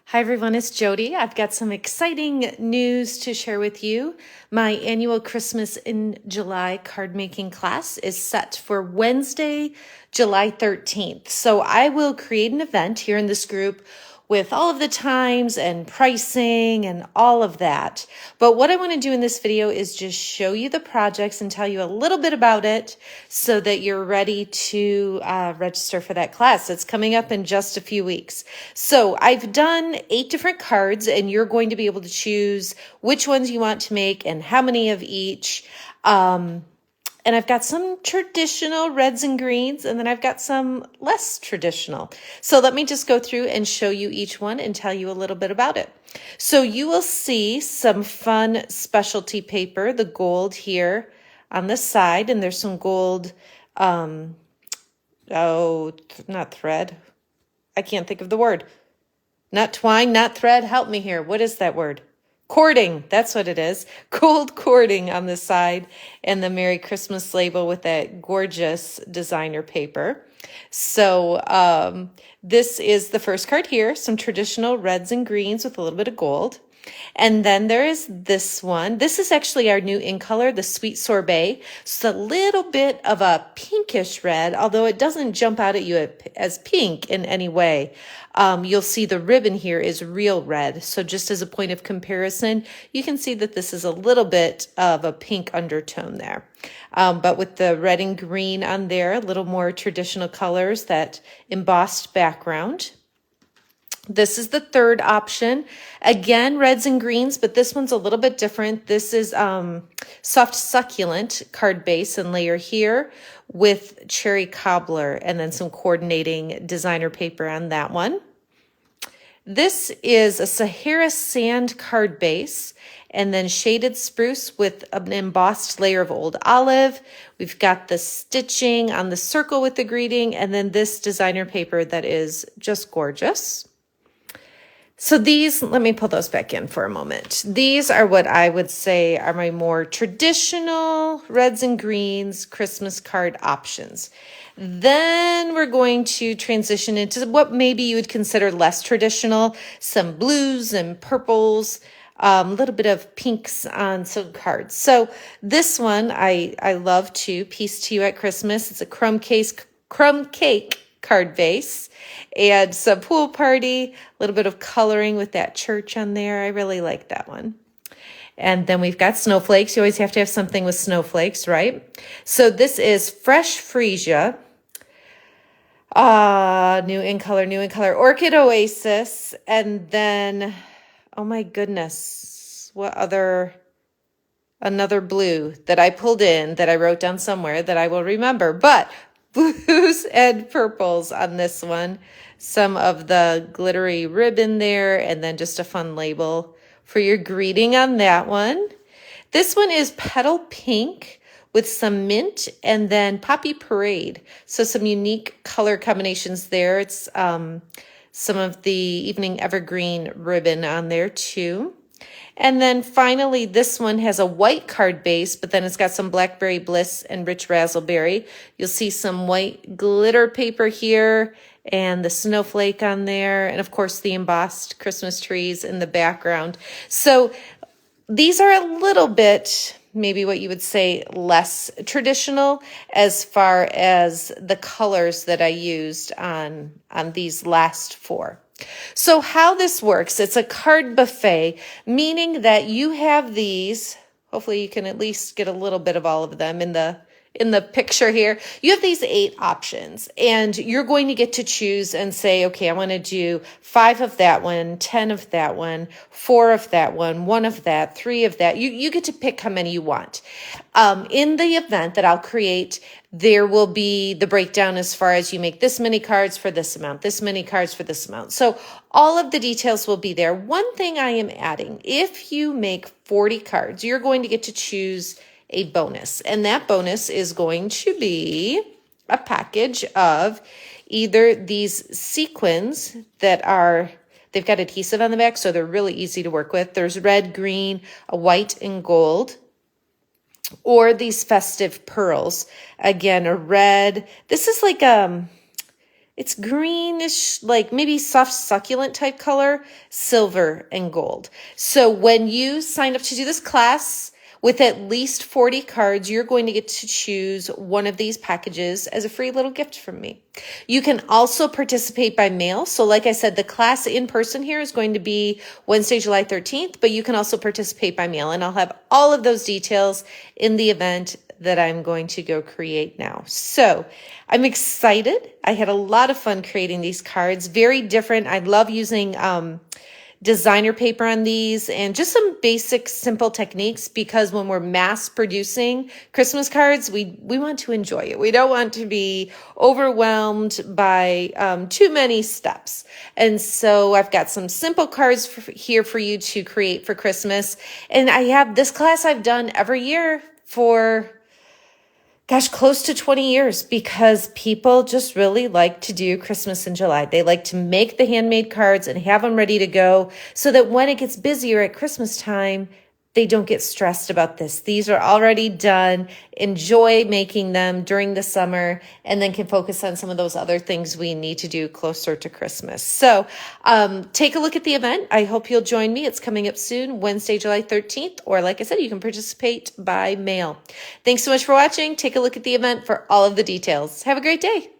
Hi everyone, it's Jodi. I've got some exciting news to share with you. My annual Christmas in July card making class is set for Wednesday, July 13th. So I will create an event here in this group with all of the times and pricing and all of that. But what I want to do in this video is just show you the projects and tell you a little bit about it so that you're ready to register for that class. It's coming up in just a few weeks. So I've done 8 different cards and you're going to be able to choose which ones you want to make and how many of each. And I've got some traditional reds and greens, and then I've got some less traditional. So let me just go through and show you each one and tell you a little bit about it. So you will see some fun specialty paper, the gold here on the side, and there's some gold, not thread. I can't think of the word. Not twine, not thread. Help me here. What is that word? Cording, that's what it is. Gold cording on the side and the Merry Christmas label with that gorgeous designer paper. So this is the first card here, some traditional reds and greens with a little bit of gold. And then there is this one. This is actually our new in color, the Sweet Sorbet. It's a little bit of a pinkish red, although it doesn't jump out at you as pink in any way. You'll see the ribbon here is real red. So just as a point of comparison, you can see that this is a little bit of a pink undertone there. But with the red and green on there, a little more traditional colors, that embossed background. This is the third option. Again, reds and greens, but this one's a little bit different. This is soft succulent card base and layer here with cherry cobbler and then some coordinating designer paper on that one. This is a Sahara sand card base and then shaded spruce with an embossed layer of old olive. We've got the stitching on the circle with the greeting and then this designer paper that is just gorgeous. So these, let me pull those back in for a moment. These are what I would say are my more traditional reds and greens Christmas card options. Then we're going to transition into what maybe you would consider less traditional, some blues and purples, a little bit of pinks on some cards. So this one I love to piece to you at Christmas. It's a crumb cake card base and some pool party, a little bit of coloring with that church on there. I really like that one. And then we've got snowflakes. You always have to have something with snowflakes, right? So this is fresh freesia. New in color, Orchid Oasis. And then, oh my goodness, another blue that I pulled in that I wrote down somewhere that I will remember. But blues and purples on this one. Some of the glittery ribbon there, and then just a fun label for your greeting on that one. This one is petal pink with some mint and then poppy parade. So some unique color combinations there. It's some of the evening evergreen ribbon on there too. And then finally, this one has a white card base, but then it's got some blackberry bliss and rich raspberry. You'll see some white glitter paper here and the snowflake on there. And of course, the embossed Christmas trees in the background. So these are a little bit, maybe what you would say, less traditional as far as the colors that I used on these last 4. So how this works, it's a card buffet, meaning that you have these, hopefully you can at least get a little bit of all of them in the picture here. You have these 8 options and you're going to get to choose and say, okay, I want to do 5 of that one, 10 of that one, 4 of that one, 1 of that, 3 of that. You get to pick how many you want. In the event that I'll create, there will be the breakdown as far as you make this many cards for this amount, this many cards for this amount. So all of the details will be there. One thing I am adding, if you make 40 cards, you're going to get to choose a bonus. And that bonus is going to be a package of either these sequins that are, they've got adhesive on the back, so they're really easy to work with. There's red, green, a white, and gold. Or these festive pearls. Again, a red. This is like It's greenish, like maybe soft succulent type color, silver and gold. So when you sign up to do this class with at least 40 cards, you're going to get to choose one of these packages as a free little gift from me. You can also participate by mail. So like I said, the class in person here is going to be Wednesday, July 13th, but you can also participate by mail. And I'll have all of those details in the event that I'm going to go create now. So I'm excited. I had a lot of fun creating these cards. Very different. I love using designer paper on these and just some basic simple techniques, because when we're mass producing Christmas cards, we want to enjoy it. We don't want to be overwhelmed by too many steps. And so I've got some simple cards here for you to create for Christmas. And I have this class I've done every year for close to 20 years, because people just really like to do Christmas in July. They like to make the handmade cards and have them ready to go so that when it gets busier at Christmas time, they don't get stressed about this. These are already done. Enjoy making them during the summer, and then can focus on some of those other things we need to do closer to Christmas. So take a look at the event. I hope you'll join me. It's coming up soon, Wednesday, July 13th, or like I said, you can participate by mail. Thanks so much for watching. Take a look at the event for all of the details. Have a great day.